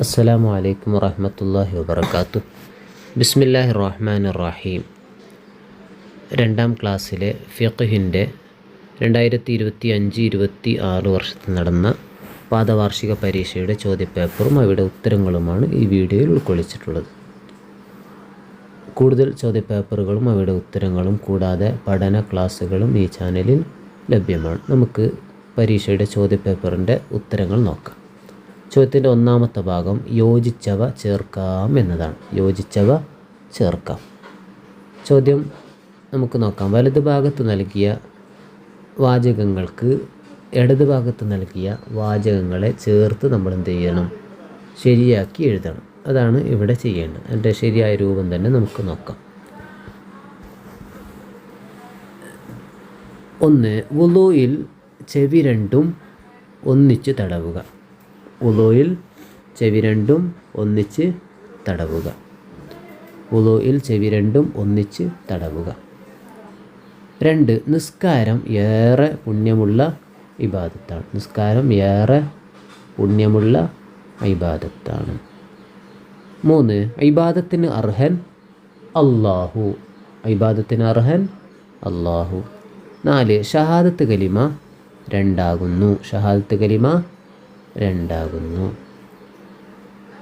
അസ്സലാമു അലൈക്കും വറഹ്മത്തുള്ളാഹി വബറകാതുഹു. ബിസ്മില്ലാഹിർ റഹ്മാനിർ റഹീം. രണ്ടാം ക്ലാസ്സിലെ ഫിഖ്ഹിൻ്റെ 2025-26 വർഷത്തിൽ നടന്ന പാദവാർഷിക പരീക്ഷയുടെ ചോദ്യപേപ്പറും അവയുടെ ഉത്തരങ്ങളുമാണ് ഈ വീഡിയോയിൽ ഉൾക്കൊള്ളിച്ചിട്ടുള്ളത്. കൂടുതൽ ചോദ്യപേപ്പറുകളും അവയുടെ ഉത്തരങ്ങളും കൂടാതെ പഠന ക്ലാസ്സുകളും ഈ ചാനലിൽ ലഭ്യമാണ്. നമുക്ക് പരീക്ഷയുടെ ചോദ്യപേപ്പറിൻ്റെ ഉത്തരങ്ങൾ നോക്കാം. ചോദ്യത്തിൻ്റെ ഒന്നാമത്തെ ഭാഗം യോജിച്ചവ ചേർക്കാം എന്നതാണ്. യോജിച്ചവ ചേർക്കാം. ചോദ്യം നമുക്ക് നോക്കാം. വലത് ഭാഗത്ത് നൽകിയ വാചകങ്ങൾക്ക് ഇടത് ഭാഗത്ത് നൽകിയ വാചകങ്ങളെ ചേർത്ത് നമ്മൾ എന്ത് ചെയ്യണം? ശരിയാക്കി എഴുതണം. അതാണ് ഇവിടെ ചെയ്യേണ്ടത്. അതിൻ്റെ ശരിയായ രൂപം തന്നെ നമുക്ക് നോക്കാം. 1. വുളൂയിൽ ചെവി രണ്ടും ഒന്നിച്ച് തടവുക. വുളൂയിൽ ചെവി രണ്ടും ഒന്നിച്ച് തടവുക. വുളൂയിൽ ചെവി രണ്ടും ഒന്നിച്ച് തടവുക. 2. നിസ്കാരം ഏറെ പുണ്യമുള്ള ഇബാദത്താണ്. നിസ്കാരം ഏറെ പുണ്യമുള്ള ഇബാദത്താണ്. 3. ഇബാദത്തിന് അർഹൻ അല്ലാഹു. ഇബാദത്തിന് അർഹൻ അല്ലാഹു. 4. ഷഹാദത്ത് കലിമ രണ്ടാകുന്നു. ഷഹാദത്ത് കലിമ രണ്ടാകുന്നു.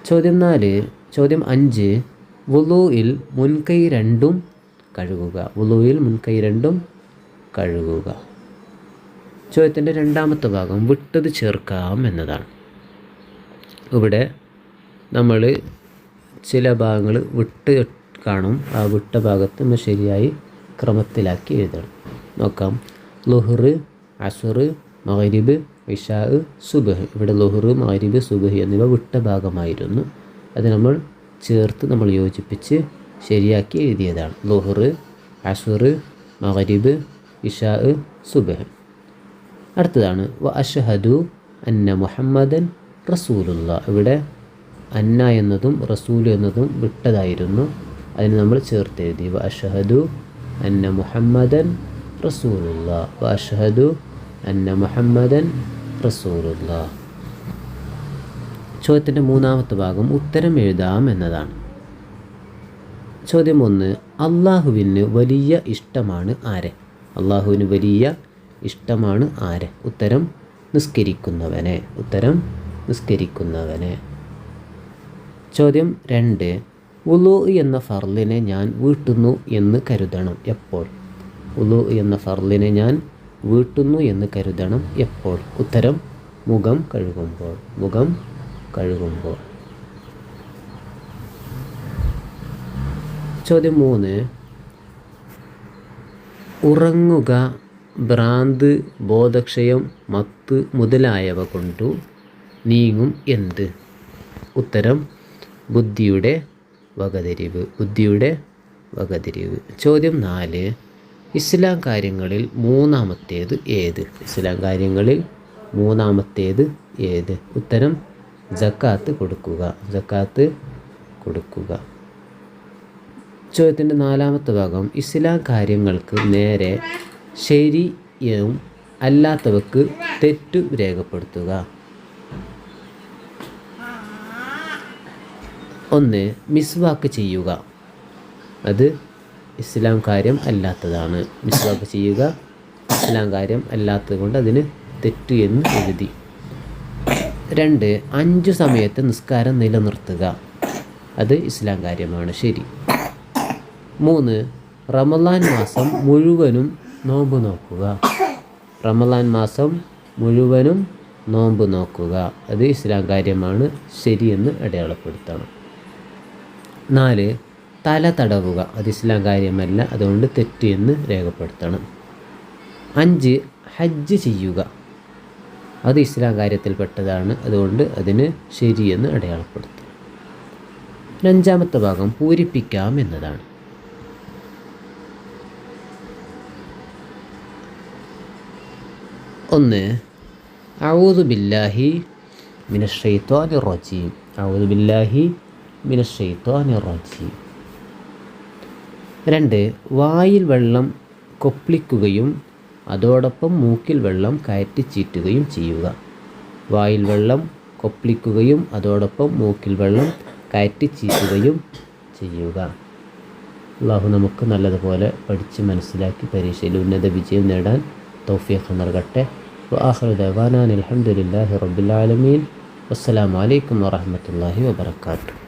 ചോദ്യം 5. വുളൂയിൽ മുൻകൈ രണ്ടും കഴുകുക. വുളൂയിൽ മുൻകൈ രണ്ടും കഴുകുക. ചോദ്യത്തിൻ്റെ രണ്ടാമത്തെ ഭാഗം വിട്ടത് ചേർക്കാം എന്നതാണ്. ഇവിടെ നമ്മൾ ചില ഭാഗങ്ങൾ വിട്ട് കാണും. ആ വിട്ട ഭാഗത്ത് നമ്മൾ ശരിയായി ക്രമത്തിലാക്കി എഴുതണം. നോക്കാം. ളുഹ്ർ, അസ്ർ, മഗ്രിബ്, ഇശാ, സുബ്ഹ്. ഇവിടെ ളുഹ്ർ, മഗ്രിബ്, സുബ്ഹ് എന്നിവ വിട്ട ഭാഗമായിരുന്നു. അത് നമ്മൾ ചേർത്ത് നമ്മൾ യോജിപ്പിച്ച് ശരിയാക്കി എഴുതിയതാണ്. ളുഹ്ർ, അസ്ർ, മഗ്രിബ്, ഇശാ, സുബ്ഹ്. അടുത്തതാണ് വ അഷ്ഹദു അന്ന മുഹമ്മദൻ റസൂലുള്ളാഹ്. ഇവിടെ അന്ന എന്നതും റസൂൽ എന്നതും വിട്ടതായിരുന്നു. അതിന് നമ്മൾ ചേർത്ത് എഴുതി. വ അഷ്ഹദു അന്ന മുഹമ്മദൻ റസൂലുള്ളാഹ്. വ അഷ്ഹദു അന്ന മുഹമ്മദൻ റസൂലുള്ളാഹ്. ചോദ്യത്തിൻ്റെ മൂന്നാമത്തെ ഭാഗം ഉത്തരം എഴുതാം എന്നതാണ്. ചോദ്യം 1. അള്ളാഹുവിന് വലിയ ഇഷ്ടമാണ് ആരെ? അള്ളാഹുവിന് വലിയ ഇഷ്ടമാണ് ആരെ? ഉത്തരം നിസ്കരിക്കുന്നവനെ. ഉത്തരം നിസ്കരിക്കുന്നവനെ. ചോദ്യം 2. വുളൂ എന്ന ഫർളിനെ ഞാൻ വീട്ടുന്നു എന്ന് കരുതണം എപ്പോൾ? വുളൂ എന്ന ഫർളിനെ ഞാൻ വീട്ടുന്നു എന്ന് കരുതണം എപ്പോൾ? ഉത്തരം മുഖം കഴുകുമ്പോൾ. മുഖം കഴുകുമ്പോൾ. ചോദ്യം 3. ഉറങ്ങുക, ഭ്രാന്ത്, ബോധക്ഷയം, മത്ത് മുതലായവ കൊണ്ടു നീങ്ങും എന്ത്? ഉത്തരം ബുദ്ധിയുടെ വകതിരിവ്. ബുദ്ധിയുടെ വകതിരിവ്. ചോദ്യം 4. ഇസ്ലാം കാര്യങ്ങളിൽ മൂന്നാമത്തേത് ഏത്? ഇസ്ലാം കാര്യങ്ങളിൽ മൂന്നാമത്തേത് ഏത്? ഉത്തരം സക്കാത്ത് കൊടുക്കുക. സക്കാത്ത് കൊടുക്കുക. ചോദ്യത്തിൻ്റെ നാലാമത്തെ ഭാഗം ഇസ്ലാം കാര്യങ്ങൾക്ക് നേരെ ശരിയും അല്ലാത്തവക്ക് തെറ്റു രേഖപ്പെടുത്തുക. 1. മിസ്വാക്ക് ചെയ്യുക. അത് ഇസ്ലാം കാര്യം അല്ലാത്തതാണ്. മിസ്വാക്ക് ചെയ്യുക ഇസ്ലാം കാര്യം അല്ലാത്തത് കൊണ്ട് അതിന് തെറ്റ് എന്ന് എഴുതി. 2. 5 സമയത്ത് നിസ്കാരം നിലനിർത്തുക. അത് ഇസ്ലാം കാര്യമാണ്. ശരി. 3. റമളാൻ മാസം മുഴുവനും നോമ്പ് നോക്കുക. റമളാൻ മാസം മുഴുവനും നോമ്പ് നോക്കുക. അത് ഇസ്ലാം കാര്യമാണ്. ശരിയെന്ന് അടയാളപ്പെടുത്തണം. 4. തല തടവുക. അത് ഇസ്ലാം കാര്യമല്ല, അതുകൊണ്ട് തെറ്റ് എന്ന് രേഖപ്പെടുത്തണം. 5. ഹജ്ജ് ചെയ്യുക. അത് ഇസ്ലാം കാര്യത്തിൽപ്പെട്ടതാണ്, അതുകൊണ്ട് അതിന് ശരിയെന്ന് അടയാളപ്പെടുത്തണം. 5-ാമത്തെ ഭാഗം പൂരിപ്പിക്കാം എന്നതാണ്. 1. അഊദു ബില്ലാഹി മിനശ് ശൈത്വാനിർ റജീം. അഊദു ബില്ലാഹി മിനശ് ശൈത്വാനിർ റജീം. 2. വായിൽ വെള്ളം കൊപ്പിളിക്കുകയും അതോടൊപ്പം മൂക്കിൽ വെള്ളം കയറ്റിച്ചീറ്റുകയും ചെയ്യുക. വായിൽ വെള്ളം കൊപ്പിളിക്കുകയും അതോടൊപ്പം മൂക്കിൽ വെള്ളം കയറ്റി ചീറ്റുകയും ചെയ്യുക. അള്ളാഹു നമുക്ക് നല്ലതുപോലെ പഠിച്ച് മനസ്സിലാക്കി പരീക്ഷയിൽ ഉന്നത വിജയം നേടാൻ തൗഫീഖ് നൽകട്ടെ. വആഖിറു ദഅ്വാനാ അൽഹംദുലില്ലാഹി റബ്ബിൽ ആലമീൻ. വസ്സലാമു അലൈക്കും വറഹ്മത്തുള്ളാഹി വബറകാതുഹു.